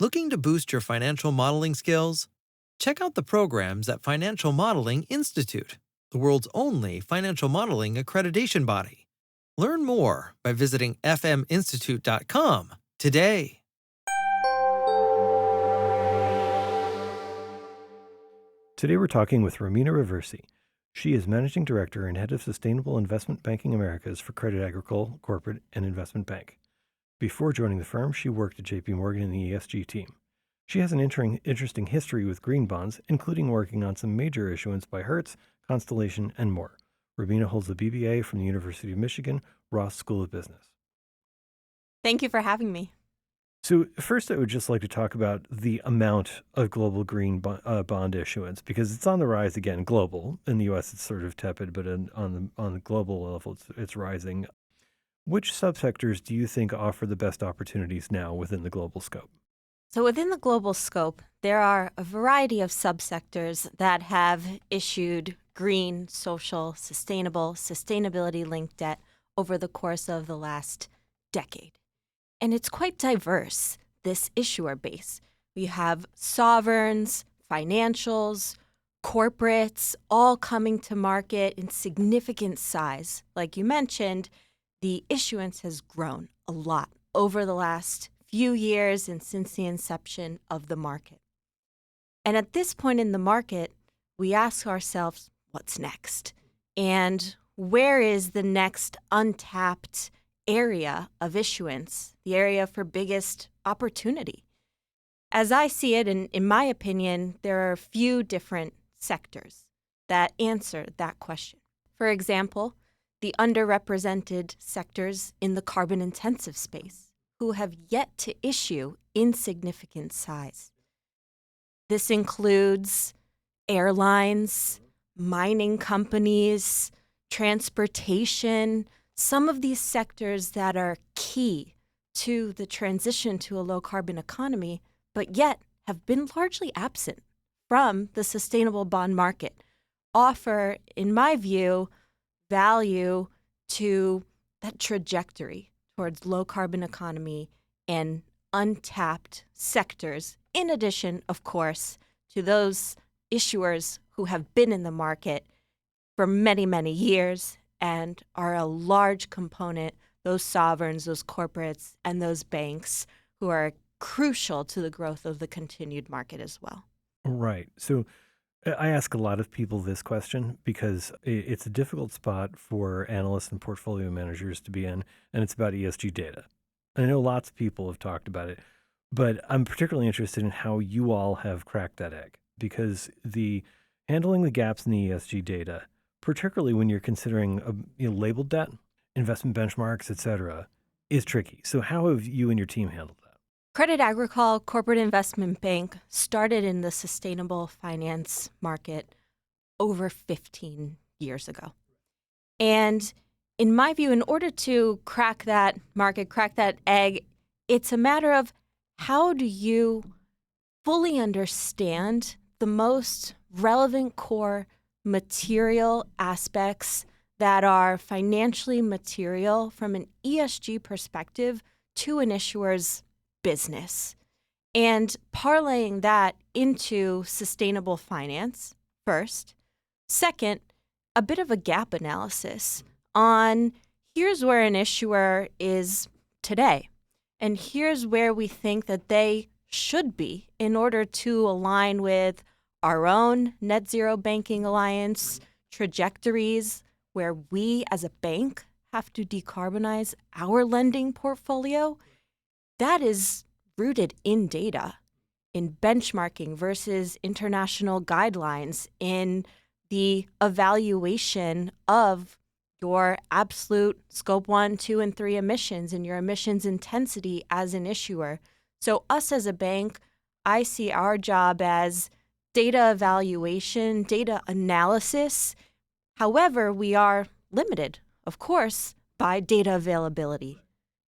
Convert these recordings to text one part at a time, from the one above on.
Looking to boost your financial modeling skills? Check out the programs at Financial Modeling Institute, the world's only financial modeling accreditation body. Learn more by visiting fminstitute.com today. Today we're talking with Romina Reversi. She is Managing Director and Head of Sustainable Investment Banking Americas for Credit Agricole Corporate and Investment Bank. Before joining the firm, she worked at JP Morgan in the ESG team. She has an interesting history with green bonds, including working on some major issuance by Hertz, Constellation, and more. Romina holds a BBA from the University of Michigan, Ross School of Business. Thank you for having me. So first, I would just like to talk about the amount of global green bond issuance, because it's on the rise again, global. In the U.S., it's sort of tepid, but on the global level, it's rising. Which subsectors do you think offer the best opportunities now within the global scope? So within the global scope, there are a variety of subsectors that have issued green, social, sustainability-linked debt over the course of the last decade. And it's quite diverse, this issuer base. We have sovereigns, financials, corporates, all coming to market in significant size. Like you mentioned, the issuance has grown a lot over the last few years and since the inception of the market. And at this point in the market, we ask ourselves, what's next? And where is the next untapped area of issuance, the area for biggest opportunity? As I see it, and in my opinion, there are a few different sectors that answer that question. For example, the underrepresented sectors in the carbon-intensive space, who have yet to issue in significant size. This includes airlines, mining companies, transportation, some of these sectors that are key to the transition to a low-carbon economy, but yet have been largely absent from the sustainable bond market, offer, in my view, value to that trajectory towards low-carbon economy and untapped sectors, in addition, of course, to those issuers who have been in the market for many, many years and are a large component, those sovereigns, those corporates, and those banks who are crucial to the growth of the continued market as well. Right. So I ask a lot of people this question because it's a difficult spot for analysts and portfolio managers to be in, and it's about ESG data. I know lots of people have talked about it, but I'm particularly interested in how you all have cracked that egg, because handling the gaps in the ESG data, particularly when you're considering labeled debt, investment benchmarks, et cetera, is tricky. So how have you and your team handled that? Credit Agricole Corporate Investment Bank started in the sustainable finance market over 15 years ago. And in my view, in order to crack that market, crack that egg, it's a matter of how do you fully understand the most relevant core material aspects that are financially material from an ESG perspective to an issuer's business, and parlaying that into sustainable finance first. Second, a bit of a gap analysis on here's where an issuer is today, and here's where we think that they should be in order to align with our own net zero banking alliance trajectories, where we as a bank have to decarbonize our lending portfolio. That is rooted in data, in benchmarking versus international guidelines, in the evaluation of your absolute scope 1, 2, and 3 emissions and your emissions intensity as an issuer. So us as a bank, I see our job as data evaluation, data analysis. However, we are limited, of course, by data availability.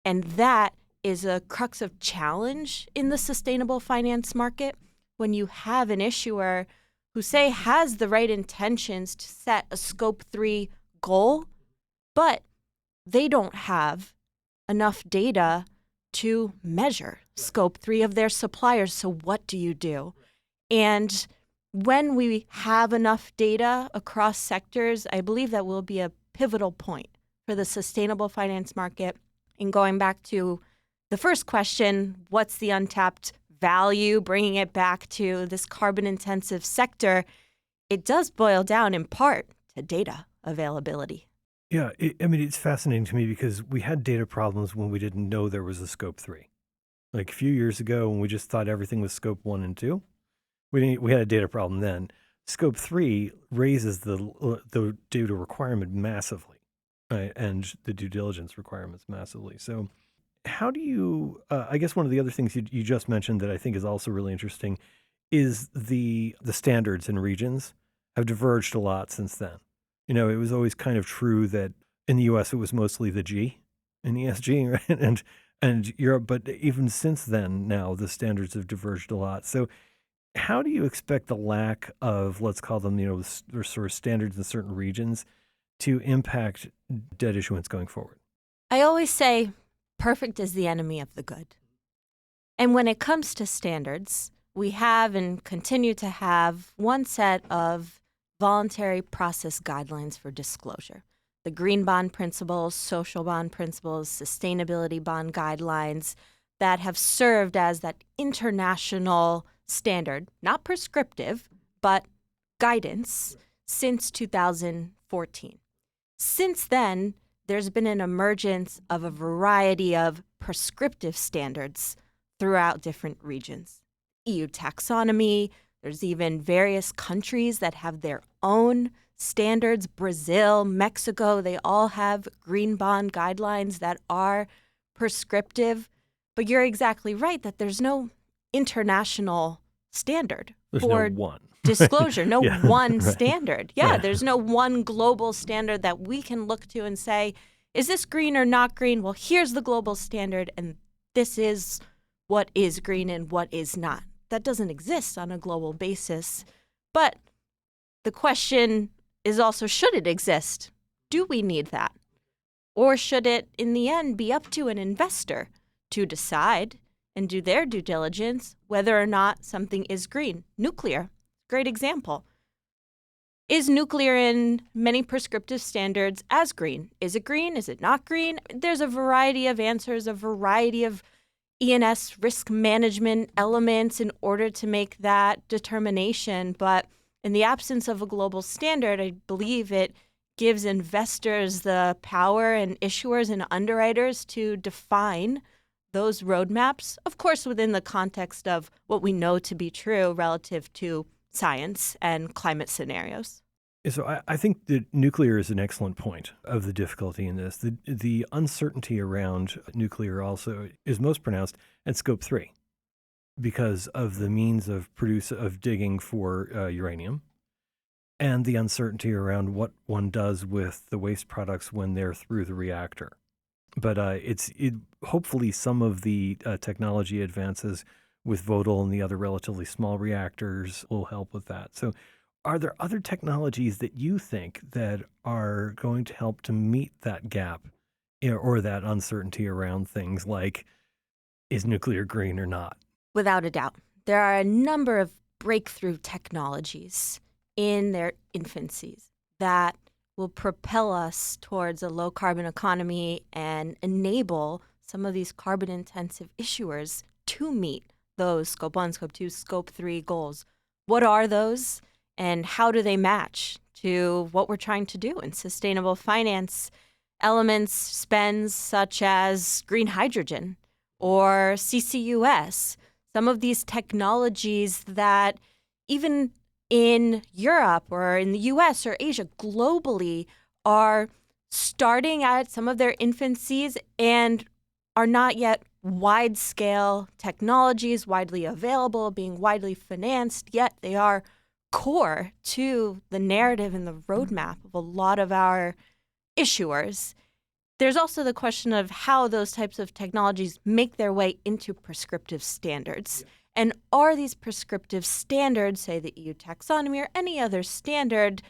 And that is a crux of challenge in the sustainable finance market when you have an issuer who, say, has the right intentions to set a scope 3 goal, but they don't have enough data to measure scope 3 of their suppliers. So what do you do? And when we have enough data across sectors, I believe that will be a pivotal point for the sustainable finance market. And going back to the first question, what's the untapped value, bringing it back to this carbon-intensive sector, it does boil down in part to data availability. Yeah, it's fascinating to me because we had data problems when we didn't know there was a scope 3. Like a few years ago when we just thought everything was scope 1 and 2, we had a data problem then. Scope 3 raises the data requirement massively, right? And the due diligence requirements massively. So how do you, I guess one of the other things you just mentioned that I think is also really interesting is the standards in regions have diverged a lot since then. It was always kind of true that in the U.S. it was mostly the G in ESG, right? And Europe, but even since then, now the standards have diverged a lot. So, how do you expect the lack of, let's call them, sort of standards in certain regions to impact debt issuance going forward? I always say, perfect is the enemy of the good. And when it comes to standards, we have and continue to have one set of voluntary process guidelines for disclosure. The green bond principles, social bond principles, sustainability bond guidelines that have served as that international standard, not prescriptive, but guidance since 2014. Since then, there's been an emergence of a variety of prescriptive standards throughout different regions. EU taxonomy, there's even various countries that have their own standards. Brazil, Mexico, they all have green bond guidelines that are prescriptive. But you're exactly right that there's no international standard for no one. disclosure, no Yeah, one right. standard. Yeah, Right. there's no one global standard that we can look to and say, is this green or not green? Well, here's the global standard, and this is what is green and what is not. That doesn't exist on a global basis. But the question is also, should it exist? Do we need that? Or should it, in the end, be up to an investor to decide and do their due diligence whether or not something is green? Nuclear, great example. Is nuclear in many prescriptive standards as green? Is it green? Is it not green? There's a variety of answers, a variety of E&S risk management elements in order to make that determination. But in the absence of a global standard, I believe it gives investors the power and issuers and underwriters to define those roadmaps, of course, within the context of what we know to be true relative to science and climate scenarios. So I think that nuclear is an excellent point of the difficulty in this. The uncertainty around nuclear also is most pronounced at scope 3 because of the means of digging for uranium and the uncertainty around what one does with the waste products when they're through the reactor. But hopefully some of the technology advances with Vodal and the other relatively small reactors will help with that. So are there other technologies that you think that are going to help to meet that gap or that uncertainty around things like, is nuclear green or not? Without a doubt. There are a number of breakthrough technologies in their infancies that will propel us towards a low-carbon economy and enable some of these carbon-intensive issuers to meet those Scope 1, Scope 2, Scope 3 goals. What are those? And how do they match to what we're trying to do in sustainable finance? Elements, spends such as green hydrogen or CCUS, some of these technologies that even in Europe or in the US or Asia globally are starting at some of their infancies and are not yet wide-scale technologies, widely available, being widely financed, yet they are core to the narrative and the roadmap of a lot of our issuers. There's also the question of how those types of technologies make their way into prescriptive standards. Yeah. And are these prescriptive standards, say the EU taxonomy or any other standard,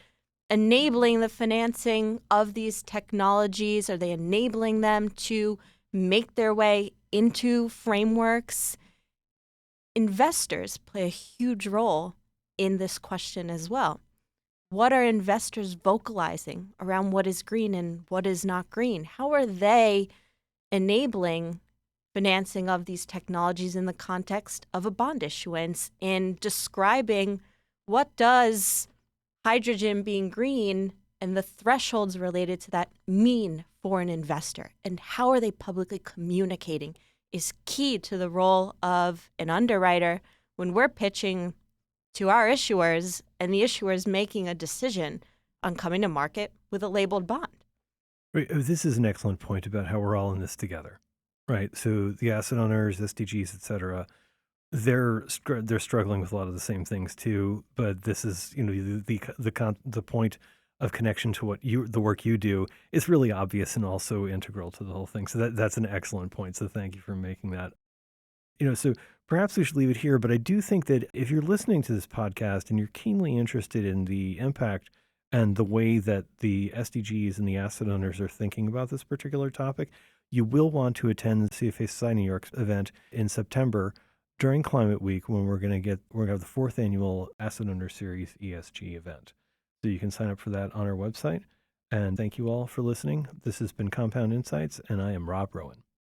enabling the financing of these technologies? Are they enabling them to make their way into frameworks. Investors play a huge role in this question as well. What are investors vocalizing around what is green and what is not green? How are they enabling financing of these technologies in the context of a bond issuance, in describing what does hydrogen being green and the thresholds related to that mean for an investor, and how are they publicly communicating is key to the role of an underwriter when we're pitching to our issuers and the issuers making a decision on coming to market with a labeled bond. Right. This is an excellent point about how we're all in this together, right? So the asset owners, SDGs, et cetera, they're struggling with a lot of the same things too. But this is, the point of connection to the work you do is really obvious and also integral to the whole thing. So that's an excellent point. So thank you for making that. So perhaps we should leave it here, but I do think that if you're listening to this podcast and you're keenly interested in the impact and the way that the SDGs and the asset owners are thinking about this particular topic, you will want to attend the CFA Society New York event in September during Climate Week, when we're going to have the 4th annual Asset Owner Series ESG event. So you can sign up for that on our website. And thank you all for listening. This has been Compound Insights, and I am Rob Rowan.